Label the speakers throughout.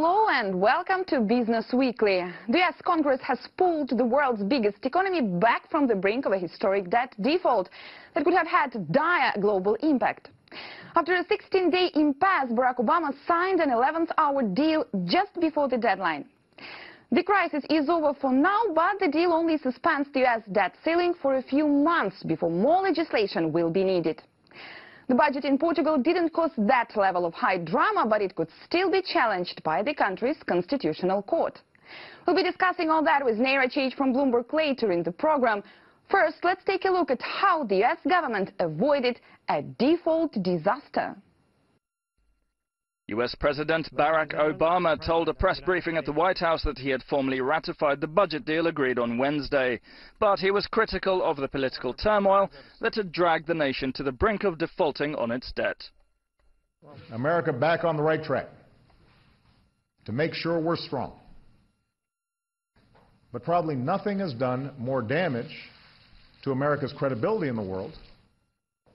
Speaker 1: Hello and welcome to Business Weekly. The US Congress has pulled the world's biggest economy back from the brink of a historic debt default that could have had dire global impact. After a 16-day impasse, Barack Obama signed an 11th-hour deal just before the deadline. The crisis is over for now, but the deal only suspends the US debt ceiling for a few months before more legislation will be needed. The budget in Portugal didn't cause that level of high drama, but it could still be challenged by the country's constitutional court. We'll be discussing all that with Neera Chage from Bloomberg later in the program. First, let's take a look at how the US government avoided a default disaster.
Speaker 2: US President Barack Obama told a press briefing at the White House that he had formally ratified the budget deal agreed on Wednesday. But he was critical of the political turmoil that had dragged the nation to the brink of defaulting on its debt.
Speaker 3: America back on the right track to make sure we're strong. But probably nothing has done more damage to America's credibility in the world,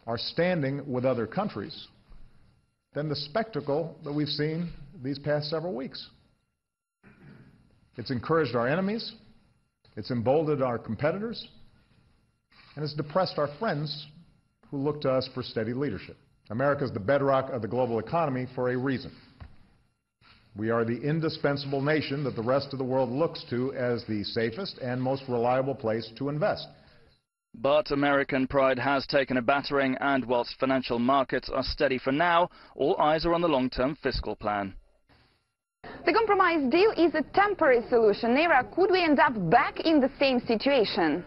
Speaker 3: our standing with other countries, than the spectacle that we've seen these past several weeks. It's encouraged our enemies, it's emboldened our competitors, and it's depressed our friends who look to us for steady leadership. America is the bedrock of the global economy for a reason. We are the indispensable nation that the rest of the world looks to as the safest and most reliable place to invest.
Speaker 2: But American pride has taken a battering, and whilst financial markets are steady for now, all eyes are on the long-term fiscal plan.
Speaker 1: The compromise deal is a temporary solution. Neera, could we end up back in the same situation?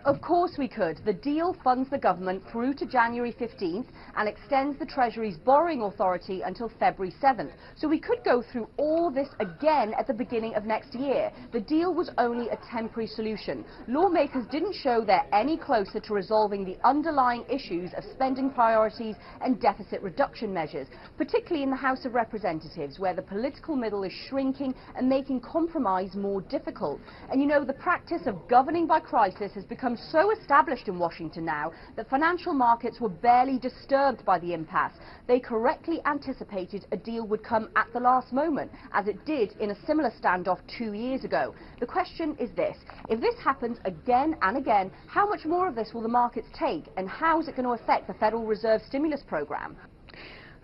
Speaker 4: Of course we could. The deal funds the government through to January 15th and extends the Treasury's borrowing authority until February 7th. So we could go through all this again at the beginning of next year. The deal was only a temporary solution. Lawmakers didn't show they're any closer to resolving the underlying issues of spending priorities and deficit reduction measures, particularly in the House of Representatives, where the political middle is shrinking and making compromise more difficult. And you know, the practice of governing by crisis has become so established in Washington now that financial markets were barely disturbed by the impasse. They correctly anticipated a deal would come at the last moment, as it did in a similar standoff 2 years ago. The question is this: if this happens again and again, how much more of this will the markets take, and how is it going to affect the Federal Reserve stimulus program?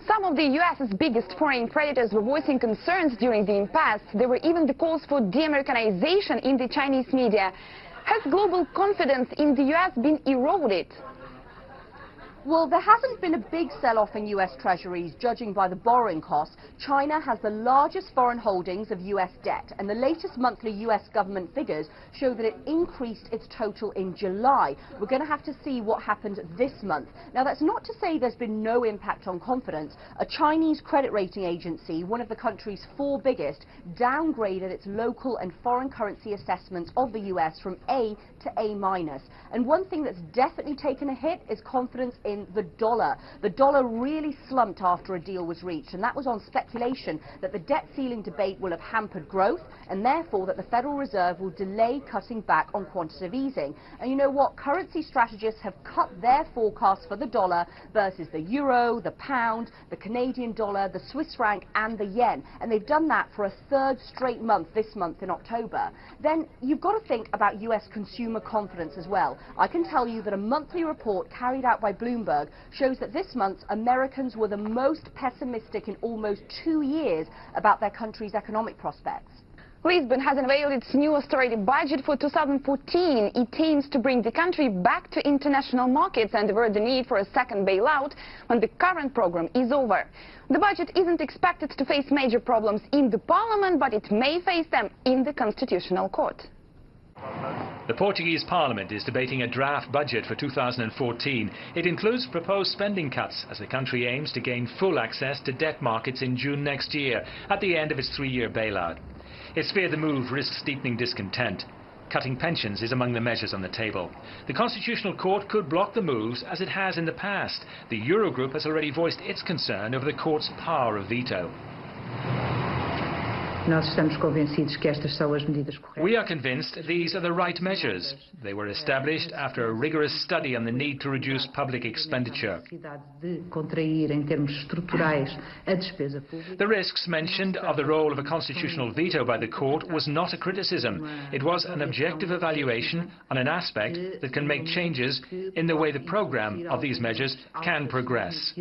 Speaker 1: Some of the US's biggest foreign creditors were voicing concerns during the impasse. There were even the calls for de-Americanization in the Chinese media. Has global confidence in the US been eroded?
Speaker 4: Well, there hasn't been a big sell-off in US treasuries, judging by the borrowing costs. China has the largest foreign holdings of US debt, and the latest monthly US government figures show that it increased its total in July. We're going to have to see what happened this month. Now, that's not to say there's been no impact on confidence. A Chinese credit rating agency, one of the country's 4 biggest, downgraded its local and foreign currency assessments of the US from A to A-. And one thing that's definitely taken a hit is confidence in the dollar. The dollar really slumped after a deal was reached, and that was on speculation that the debt ceiling debate will have hampered growth, and therefore that the Federal Reserve will delay cutting back on quantitative easing. And you know what? Currency strategists have cut their forecasts for the dollar versus the euro, the pound, the Canadian dollar, the Swiss franc and the yen, and they've done that for a 3rd straight month, this month in October. Then you've got to think about US consumer confidence as well. I can tell you that a monthly report carried out by Bloomberg shows that this month Americans were the most pessimistic in almost 2 years about their country's economic prospects.
Speaker 1: Lisbon has unveiled its new austerity budget for 2014. It aims to bring the country back to international markets and avert the need for a second bailout when the current program is over. The budget isn't expected to face major problems in the parliament, but it may face them in the constitutional court.
Speaker 5: The Portuguese Parliament is debating a draft budget for 2014. It includes proposed spending cuts as the country aims to gain full access to debt markets in June next year, at the end of its 3-year bailout. It's feared the move risks deepening discontent. Cutting pensions is among the measures on the table. The Constitutional Court could block the moves, as it has in the past. The Eurogroup has already voiced its concern over the court's power of veto. We are convinced these are the right measures. They were established after a rigorous study on the need to reduce public expenditure. The risks mentioned of the role of a constitutional veto by the court was not a criticism. It was an objective evaluation on an aspect that can make changes in the way the programme of these measures can progress.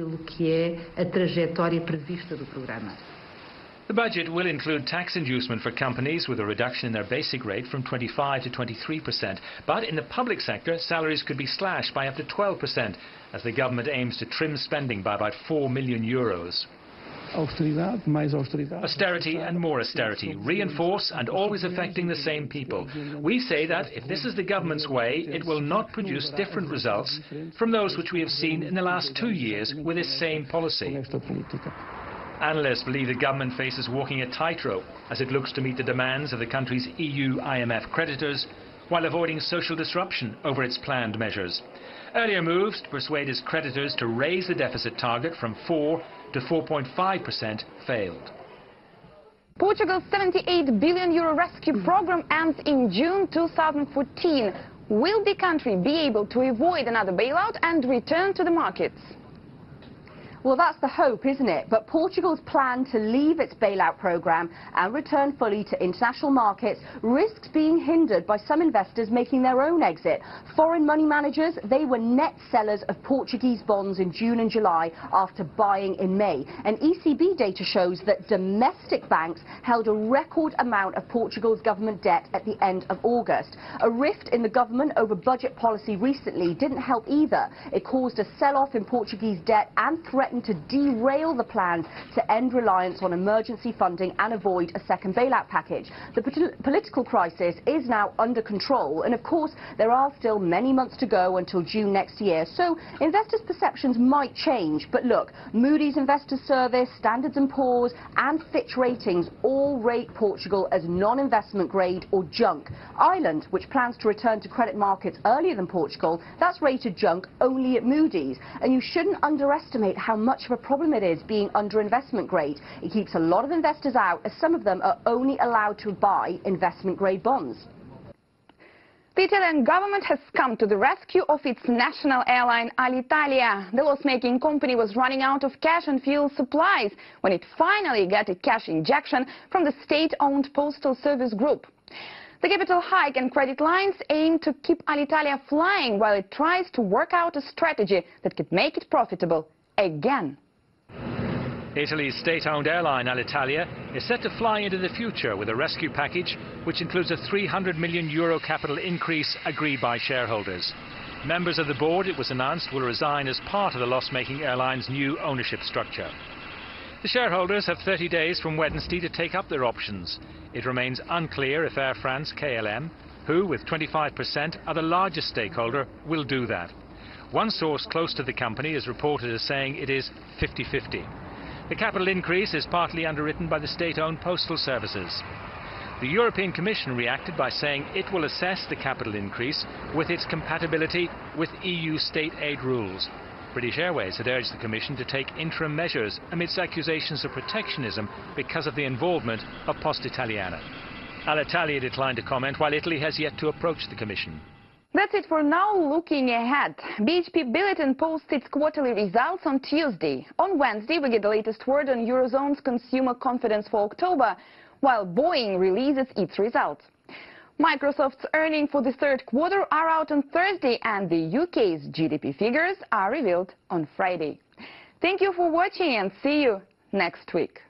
Speaker 5: The budget will include tax inducement for companies with a reduction in their basic rate from 25 to 23%. But in the public sector, salaries could be slashed by up to 12%, as the government aims to trim spending by about €4 million. Austerity and more austerity, reinforce and always affecting the same people. We say that if this is the government's way, it will not produce different results from those which we have seen in the last 2 years with this same policy. Analysts believe the government faces walking a tightrope as it looks to meet the demands of the country's EU IMF creditors while avoiding social disruption over its planned measures. Earlier moves to persuade its creditors to raise the deficit target from 4 to 4.5% failed.
Speaker 1: Portugal's €78 billion rescue program ends in June 2014. Will the country be able to avoid another bailout and return to the markets?
Speaker 4: Well, that's the hope, isn't it? But Portugal's plan to leave its bailout programme and return fully to international markets risks being hindered by some investors making their own exit. Foreign money managers, they were net sellers of Portuguese bonds in June and July after buying in May. And ECB data shows that domestic banks held a record amount of Portugal's government debt at the end of August. A rift in the government over budget policy recently didn't help either. It caused a sell-off in Portuguese debt and threatened to derail the plans to end reliance on emergency funding and avoid a second bailout package. The political crisis is now under control, and of course there are still many months to go until June next year, so investors' perceptions might change. But look, Moody's Investor Service, Standard & Poor's and Fitch Ratings all rate Portugal as non-investment grade or junk. Ireland, which plans to return to credit markets earlier than Portugal, that's rated junk only at Moody's. And you shouldn't underestimate how much of a problem it is being under investment grade. It keeps a lot of investors out, as some of them are only allowed to buy investment grade bonds.
Speaker 1: The Italian government has come to the rescue of its national airline Alitalia. The loss-making company was running out of cash and fuel supplies when it finally got a cash injection from the state-owned postal service group. The capital hike and credit lines aim to keep Alitalia flying while it tries to work out a strategy that could make it profitable again.
Speaker 5: Italy's state-owned airline Alitalia is set to fly into the future with a rescue package which includes a €300 million capital increase agreed by shareholders. Members of the board, it was announced, will resign as part of the loss-making airline's new ownership structure. The shareholders have 30 days from Wednesday to take up their options. It remains unclear if Air France-KLM, who with 25% are the largest stakeholder, will do that. One source close to the company is reported as saying it is 50-50. The capital increase is partly underwritten by the state-owned postal services. The European Commission reacted by saying it will assess the capital increase with its compatibility with EU state aid rules. British Airways had urged the Commission to take interim measures amidst accusations of protectionism because of the involvement of Poste Italiane. Alitalia declined to comment, while Italy has yet to approach the Commission.
Speaker 1: That's it for now. Looking ahead, BHP Billiton posts its quarterly results on Tuesday. On Wednesday, we get the latest word on Eurozone's consumer confidence for October, while Boeing releases its results. Microsoft's earnings for the third quarter are out on Thursday, and the UK's GDP figures are revealed on Friday. Thank you for watching, and see you next week.